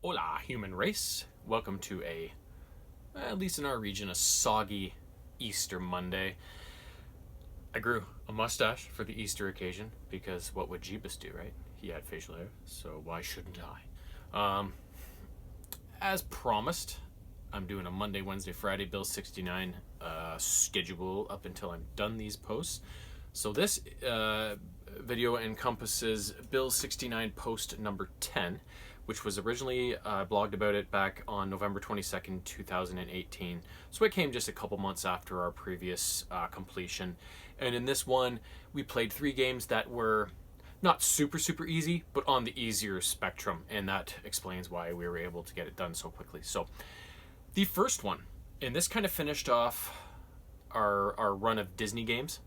Hola, human race. Welcome to at least in our region, a soggy Easter Monday. I grew a mustache for the Easter occasion because what would Jeebus do, right? He had facial hair, so why shouldn't I? As promised, I'm doing a Monday, Wednesday, Friday Bill 69 schedule up until I'm done these posts. So this video encompasses Bill 69 post number 10, which was originally blogged about it back on November 22nd, 2018. So it came just a couple months after our previous completion. And in this one, we played 3 games that were not super easy, but on the easier spectrum. And that explains why we were able to get it done so quickly. So the first one, and this kind of finished off our run of Disney games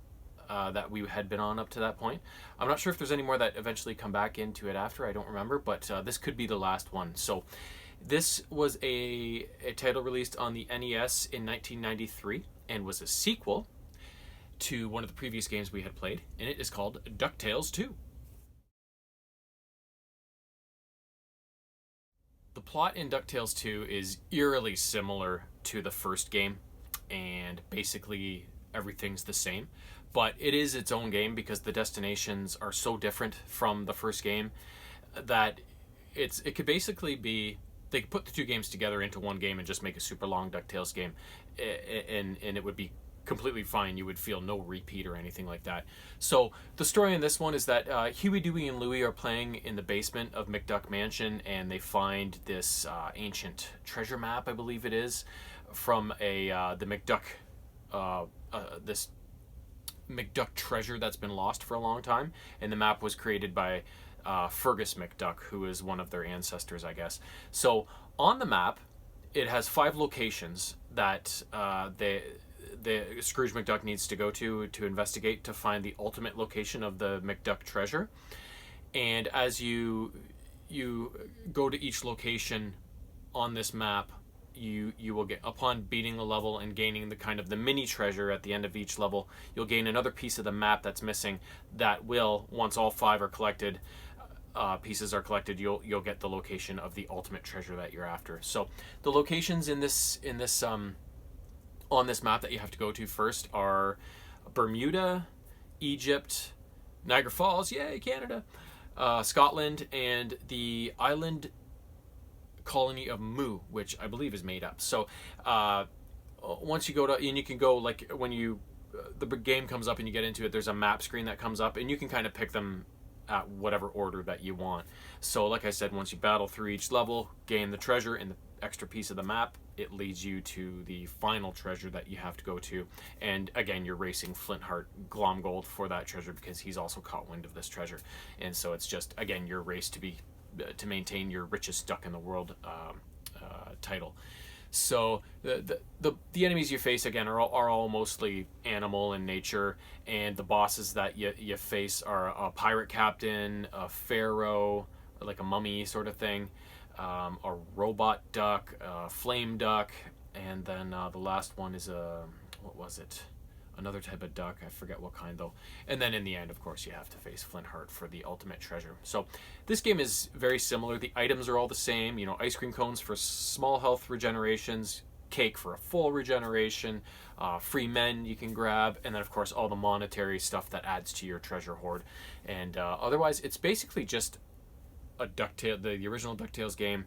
that we had been on up to that point. I'm not sure if there's any more that eventually come back into it after. I don't remember, but this could be the last one. So this was a title released on the NES in 1993 and was a sequel to one of the previous games we had played, and it is called DuckTales 2. The plot in DuckTales 2 is eerily similar to the first game, and basically everything's the same. But it is its own game because the destinations are so different from the first game that it could basically be, they could put the 2 games together into one game and just make a super long DuckTales game, and it would be completely fine. You would feel no repeat or anything like that. So the story in this one is that Huey, Dewey, and Louie are playing in the basement of McDuck Mansion, and they find this ancient treasure map, I believe it is, from the McDuck this McDuck treasure that's been lost for a long time. And the map was created by Fergus McDuck, who is one of their ancestors, I guess. So on the map, it has 5 locations that the Scrooge McDuck needs to go to investigate to find the ultimate location of the McDuck treasure. And as you go to each location on this map, you will get, upon beating the level and gaining the kind of the mini treasure at the end of each level, you'll gain another piece of the map that's missing that will, once all 5 are collected, pieces are collected, you'll get the location of the ultimate treasure that you're after. So the locations in this on this map that you have to go to first are Bermuda, Egypt, Niagara Falls, yay, Canada, Scotland, and the island colony of Mu, which I believe is made up. So once you go to, and you can go, like, when you the game comes up and you get into it, there's a map screen that comes up, and you can kind of pick them at whatever order that you want. So like I said, once you battle through each level, gain the treasure and the extra piece of the map, it leads you to the final treasure that you have to go to. And again, you're racing Flintheart Glomgold for that treasure because he's also caught wind of this treasure. And so it's just, again, your race to maintain your richest duck in the world title. So the enemies you face, again, are all mostly animal in nature, and the bosses that you face are a pirate captain, a pharaoh, or like a mummy sort of thing, a robot duck, a flame duck, and then the last one is what was it? Another type of duck. I forget what kind though. And then in the end, of course, you have to face Flintheart for the ultimate treasure. So this game is very similar. The items are all the same. You know, ice cream cones for small health regenerations, cake for a full regeneration, free men you can grab, and then of course all the monetary stuff that adds to your treasure hoard. And otherwise, it's basically just a the original DuckTales game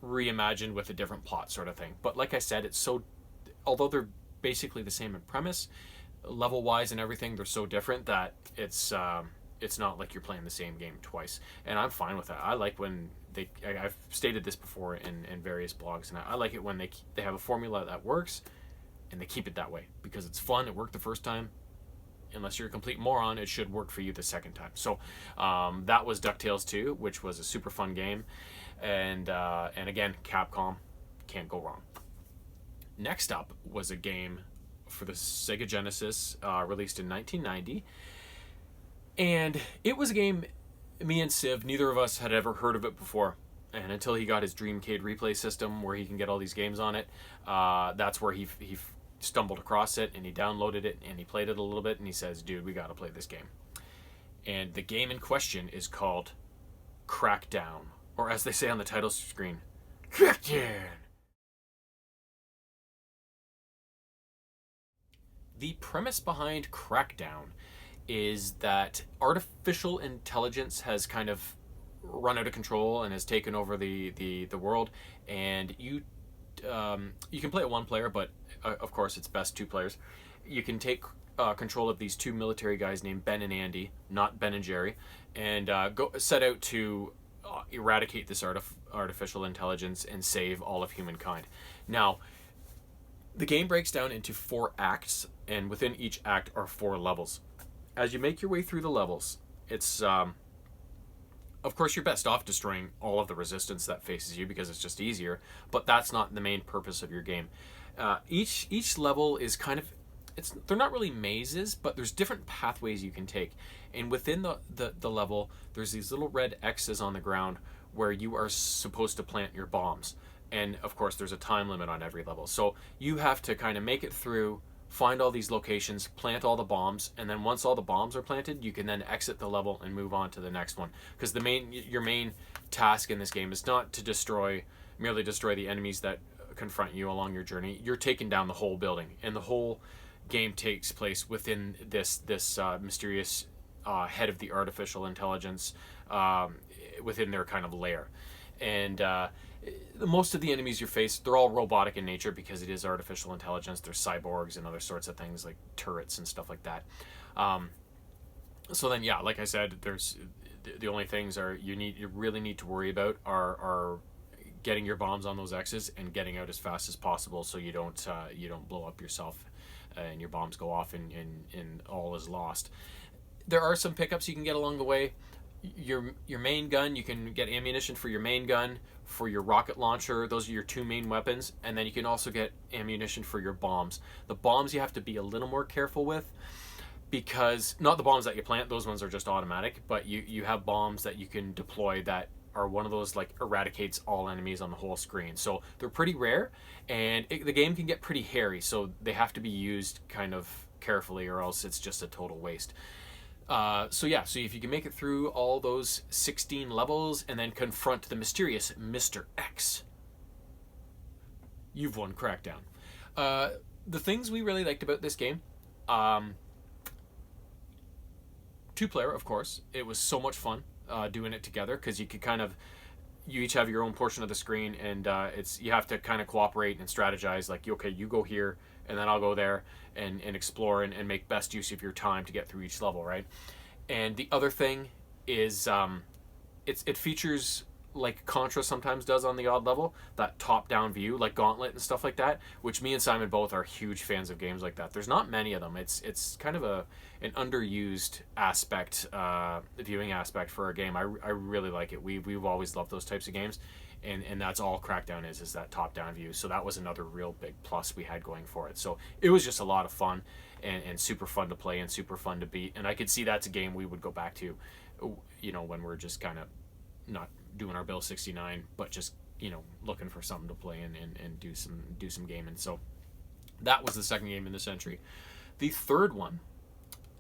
reimagined with a different plot sort of thing. But like I said, although they're basically the same in premise, level wise and everything, they're so different that it's not like you're playing the same game twice, and I'm fine with that. I like when I've stated this before in various blogs, and I like it when they have a formula that works and they keep it that way because it's fun. It worked the first time. Unless you're a complete moron, it should work for you the second time. So that was DuckTales 2, which was a super fun game, and again, Capcom, can't go wrong. Next up was a game for the Sega Genesis, released in 1990. And it was a game, me and Civ, neither of us had ever heard of it before. And until he got his Dreamcade replay system where he can get all these games on it, that's where he stumbled across it, and he downloaded it, and he played it a little bit, and he says, dude, we got to play this game. And the game in question is called Crackdown or as they say on the title screen, Crackdown. The premise behind Crackdown is that artificial intelligence has kind of run out of control and has taken over the world, and you can play it one player, but of course it's best two players. You can take control of these two military guys named Ben and Andy, not Ben and Jerry, and go set out to eradicate this artificial intelligence and save all of humankind. Now, the game breaks down into 4 acts, and within each act are 4 levels. As you make your way through the levels, it's of course you're best off destroying all of the resistance that faces you because it's just easier, but that's not the main purpose of your game. Each level is kind of, they're not really mazes, but there's different pathways you can take. And within the level, there's these little red X's on the ground where you are supposed to plant your bombs. And of course there's a time limit on every level. So you have to kind of make it through, find all these locations, plant all the bombs, and then once all the bombs are planted, you can then exit the level and move on to the next one. Because your main task in this game is not to merely destroy the enemies that confront you along your journey. You're taking down the whole building, and the whole game takes place within this mysterious head of the artificial intelligence, within their kind of lair. And most of the enemies you face, they're all robotic in nature because it is artificial intelligence. There's cyborgs and other sorts of things like turrets and stuff like that. So then, yeah, like I said, there's the only things you really need to worry about are getting your bombs on those X's and getting out as fast as possible so you don't blow up yourself and your bombs go off and all is lost. There are some pickups you can get along the way. Your main gun, you can get ammunition for your main gun, for your rocket launcher. Those are your 2 main weapons, and then you can also get ammunition for your bombs. The bombs you have to be a little more careful with, because not the bombs that you plant, those ones are just automatic, but you have bombs that you can deploy that are one of those like eradicates all enemies on the whole screen. So they're pretty rare, and the game can get pretty hairy, so they have to be used kind of carefully or else it's just a total waste. So if you can make it through all those 16 levels and then confront the mysterious Mr. X, you've won Crackdown. The things we really liked about this game, 2-player, of course. It was so much fun doing it together because you could you each have your own portion of the screen, and you have to kind of cooperate and strategize. Like, okay, you go here, and then I'll go there and explore and make best use of your time to get through each level, right? And the other thing is it features, like Contra sometimes does on the odd level, that top-down view, like Gauntlet and stuff like that, which me and Simon both are huge fans of games like that. There's not many of them. It's kind of an underused aspect, viewing aspect for a game. I really like it. We've always loved those types of games. And that's all Crackdown is that top-down view. So that was another real big plus we had going for it. So it was just a lot of fun and super fun to play and super fun to beat. And I could see that's a game we would go back to, when we're just kind of not doing our Bill 69, but just, looking for something to play and do some gaming. So that was the second game in the century. The third one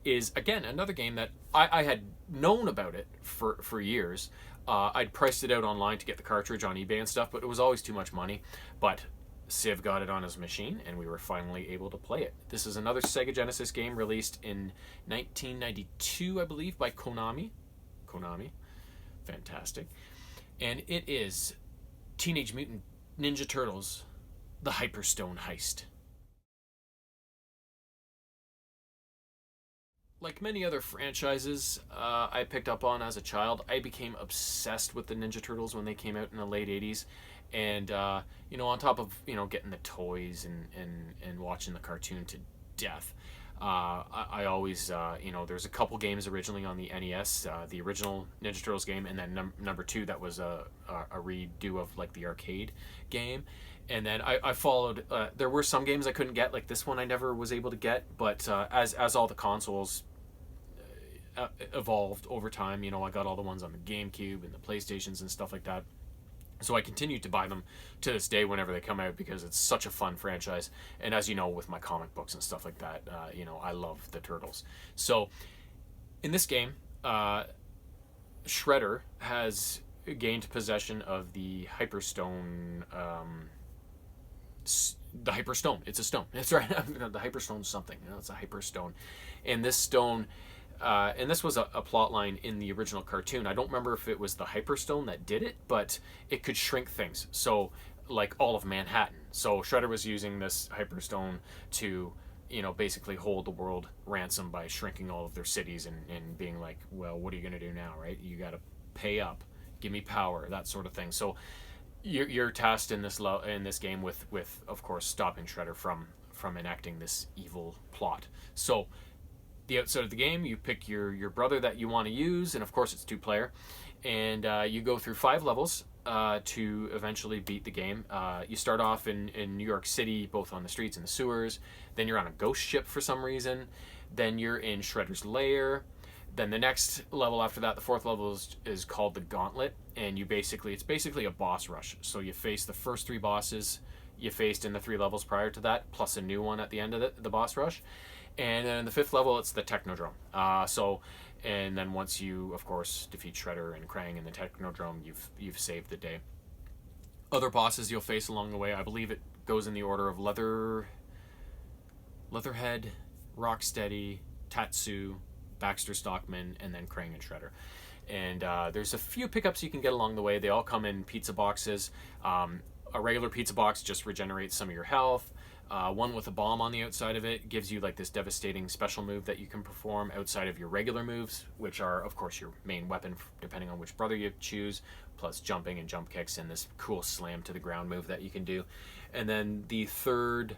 is, again, another game that I had known about it for years. I'd priced it out online to get the cartridge on eBay and stuff, but it was always too much money. But Civ got it on his machine, and we were finally able to play it. This is another Sega Genesis game released in 1992, I believe, by Konami. Fantastic. And it is Teenage Mutant Ninja Turtles, The Hyperstone Heist. Like many other franchises I picked up on as a child, I became obsessed with the Ninja Turtles when they came out in the late 80s. And, on top of, getting the toys and watching the cartoon to death, I always, there's a couple games originally on the NES, the original Ninja Turtles game, and then number 2 that was a redo of, like, the arcade game. And then I followed, there were some games I couldn't get, like this one I never was able to get, but as all the consoles evolved over time, I got all the ones on the GameCube and the PlayStations and stuff like that. So I continue to buy them to this day whenever they come out because it's such a fun franchise. And as you know, with my comic books and stuff like that, I love the Turtles. So in this game, Shredder has gained possession of the Hyperstone. The Hyperstone. It's a stone. That's right. The Hyperstone's something. It's a Hyperstone, and this stone. And this was a plot line in the original cartoon. I don't remember if it was the Hyperstone that did it, but it could shrink things. So, like all of Manhattan. So Shredder was using this Hyperstone to, basically hold the world ransom by shrinking all of their cities and being like, well, what are you going to do now, right? You got to pay up, give me power, that sort of thing. So you're tasked in this game with of course stopping Shredder from enacting this evil plot. So the outside of the game, you pick your brother that you want to use, and of course it's 2-player, and you go through 5 levels to eventually beat the game. You start off in New York City, both on the streets and the sewers. Then you're on a ghost ship for some reason. Then you're in Shredder's lair. Then the next level after that, the 4th level, is called the Gauntlet, and it's basically a boss rush. So you face the first 3 bosses you faced in the 3 levels prior to that, plus a new one at the end of the boss rush. And then in the 5th level, it's the Technodrome. And then once you, of course, defeat Shredder and Krang in the Technodrome, you've saved the day. Other bosses you'll face along the way, I believe it goes in the order of Leatherhead, Rocksteady, Tatsu, Baxter Stockman, and then Krang and Shredder. And there's a few pickups you can get along the way. They all come in pizza boxes. A regular pizza box just regenerates some of your health. One with a bomb on the outside of it gives you like this devastating special move that you can perform outside of your regular moves, which are of course your main weapon depending on which brother you choose, plus jumping and jump kicks and this cool slam to the ground move that you can do. And then the 3rd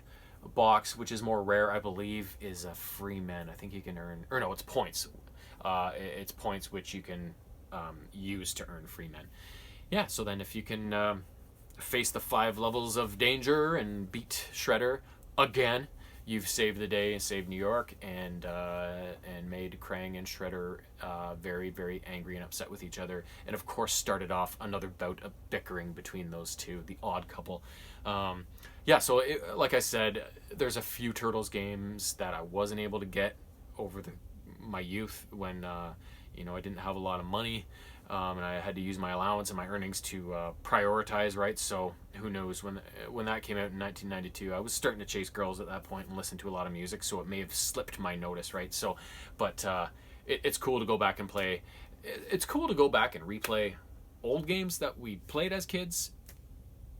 box, which is more rare, I believe, is a free men. I think you can earn, or no, it's points. It's points which you can use to earn free men. Yeah, so then if you can face the 5 levels of danger and beat Shredder again, you've saved the day and saved New York and made Krang and Shredder very, very angry and upset with each other, and of course started off another bout of bickering between those two, the odd couple. So like I said, there's a few Turtles games that I wasn't able to get over my youth when I didn't have a lot of money. And I had to use my allowance and my earnings to prioritize, right? So who knows, when that came out in 1992, I was starting to chase girls at that point and listen to a lot of music, so it may have slipped my notice, right? So, but it's cool to go back and play. It's cool to go back and replay old games that we played as kids,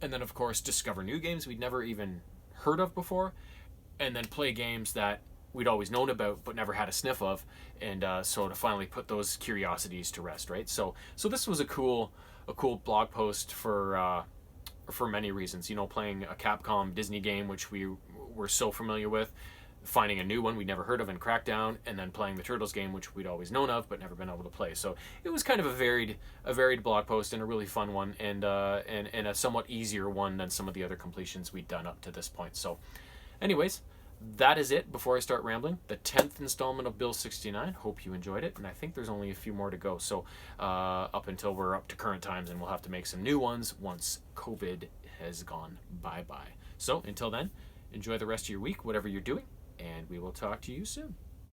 and then of course discover new games we'd never even heard of before, and then play games that we'd always known about but never had a sniff of, and so to finally put those curiosities to rest, right? So this was a cool blog post for many reasons. Playing a Capcom Disney game which we were so familiar with, finding a new one we'd never heard of in Crackdown, and then playing the Turtles game which we'd always known of but never been able to play. So it was kind of a varied blog post and a really fun one, and a somewhat easier one than some of the other completions we'd done up to this point. So anyways, that is it. Before I start rambling, the 10th installment of Bill 69. Hope you enjoyed it, and I think there's only a few more to go, so up until we're up to current times, and we'll have to make some new ones once COVID has gone bye-bye. So until then, enjoy the rest of your week, whatever you're doing, and we will talk to you soon.